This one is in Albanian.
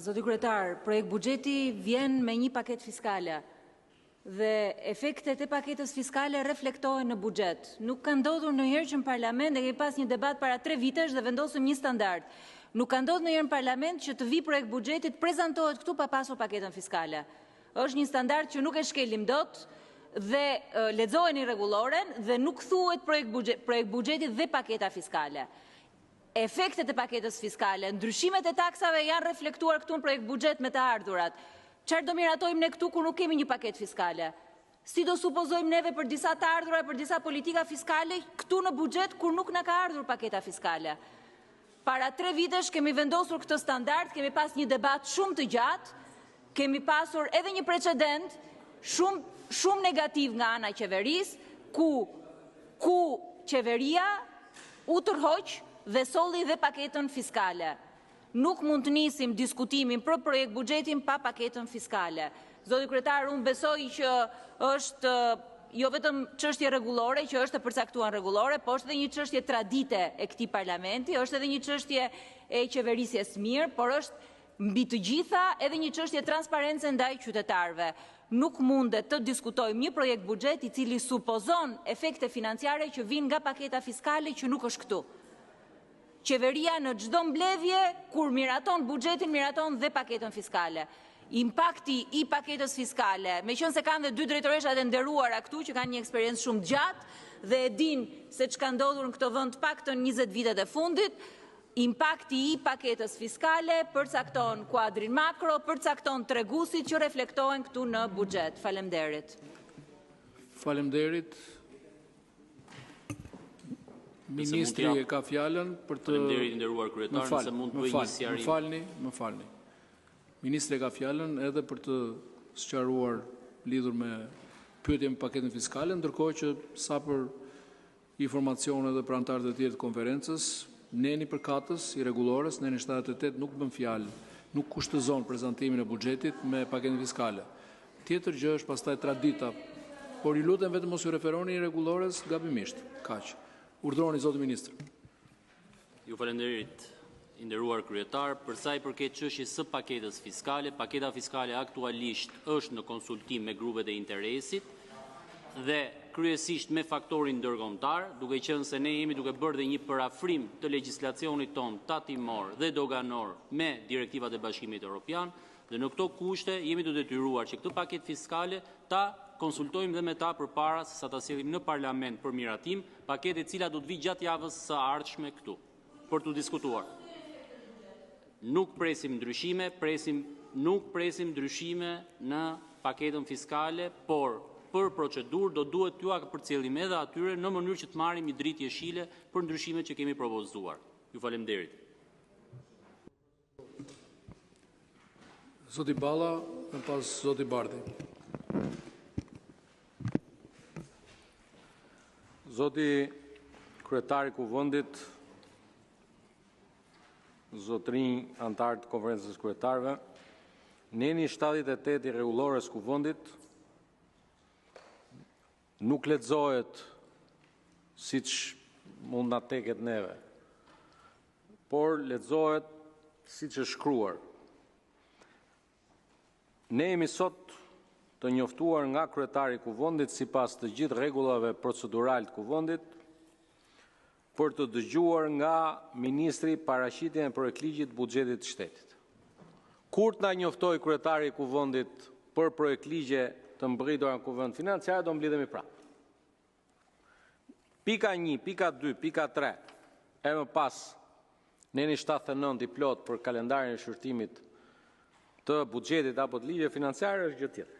Zoti kryetar, projekt buxheti vjen me një paketë fiskale dhe efektet e paketës fiskale reflektohen në buxhet. Nuk ka ndodhur ndonjëherë që në parlament ne kemi pas një debat para 3 vitesh dhe vendosëm një standard. Nuk ka ndodhur ndonjëherë në parlament që të vi projekt buxhetit prezantohet këtu pa pasur paketën fiskale. Është një standard që nuk e shkelim dot dhe lexojeni rregulloren dhe nuk thuhet projekt buxheti dhe paketa fiskale. Efektet e paketës fiskale, ndryshimet e taksave janë reflektuar këtu në projekt buxhet me të ardhurat. Çfarë do miratojmë ne këtu kur nuk kemi një paketë fiskale? Si do supozojmë neve për disa të ardhura, për disa politika fiskale këtu në buxhet kur nuk na ka ardhur paketa fiskale? Para 3 vitesh kemi vendosur këtë standard, kemi pas një debat shumë të gjatë, kemi pasur edhe një precedent shumë negativ nga ana e qeverisë, ku qeveria u tërhoq dhe solli dhe paketën fiskale. Nuk mund të nisim diskutimin për projekt buxhetin pa paketën fiskale. Zoti kryetar, unë besoj që është jo vetëm çështje rregullore, që është e përcaktuar rregullore, po është edhe një çështje tradite e këtij parlamenti, është edhe një çështje e qeverisjes mirë, por është mbi të gjitha edhe një çështje transparence ndaj qytetarëve. Nuk mundet të diskutojmë një projekt buxhet i cili supozon efekte financiare që vijnë nga paketa fiskale që nuk është këtu. Qeveria në çdo mbledhje kur miraton buxhetin, miraton dhe paketën fiskale. Impakti i paketës fiskale, meqense kanë dhe 2 drejtoreshat e nderuara këtu që kanë një eksperiencë shumë gjatë dhe e dinë se ç'ka ndodhur në këtë vend paktën 20 vitet e fundit, impakti i paketës fiskale përcakton kuadrin makro, përcakton treguesit që reflektohen këtu në buxhet. Faleminderit. Faleminderit. Ministri e ka fjalën për të... Faleminderit nderuar kryetar, nëse mund të bëj një sqarim. Më falni. Ministri e ka fjalën edhe për të sqaruar lidhur me pyetjen me paketën fiskale, ndërkohë që sa për informacione dhe për anëtarët e tjerë të konferencës, neni përkatës i rregullores, neni 78 nuk bën fjalë, nuk kushtëzon prezantimin e buxhetit me paketën fiskale. Tjetër gjë është pastaj tradita, por ju lutem vetëm mos ju referoni i rregullores gabimisht. Kaq. Urdhëroni zoti ministër. Ju falenderit i nderuar kryetar, për sa i përket çështjes së paketës fiskale, paketa fiskale aktualisht është në konsultim me grupet e interesit dhe kryesisht me faktorin ndërkombëtar, duke qenë se ne jemi duke bërë dhe një parafrim të legjislacionit ton tatimor dhe doganor me direktivat e Bashkimit Evropian, dhe në këto kushte jemi të detyruar që këtë paketë fiskale ta konsultojmë dhe me ta përpara se sa ta sjellim në parlament për miratim, paketë e cila do të vijë gjatë javës së ardhshme këtu për të diskutuar. Nuk presim ndryshime në paketën fiskale, por për procedurë do duhet t'ju përcjellim edhe atyre në mënyrë që të marrim një dritë jeshile për ndryshimet që kemi propozuar. Ju falemnderit. Zoti Balla, më pas zoti Bardhi. Zoti kryetari Kuvendit, zotrinj antarë të konferencës kryetarëve, neni 78 i rregullores Kuvendit nuk lexohet siç mund na teket neve, por lexohet siç është shkruar. Ne jemi sot të njoftuar nga kryetari i Kuvendit sipas të gjithë rregullave procedurale të Kuvendit për të dëgjuar nga ministri paraqitjen e projektligjit buxhetit të shtetit. Kur të na njoftoj kryetari i Kuvendit për projektligje të mbërritura në Kuvend financiar, do mblidhemi prapë. Pika 1, pika 2, pika 3, e më pas neni 79 i plot për kalendarin e shqyrtimit të buxhetit apo të ligje financiare është gjë tjetër.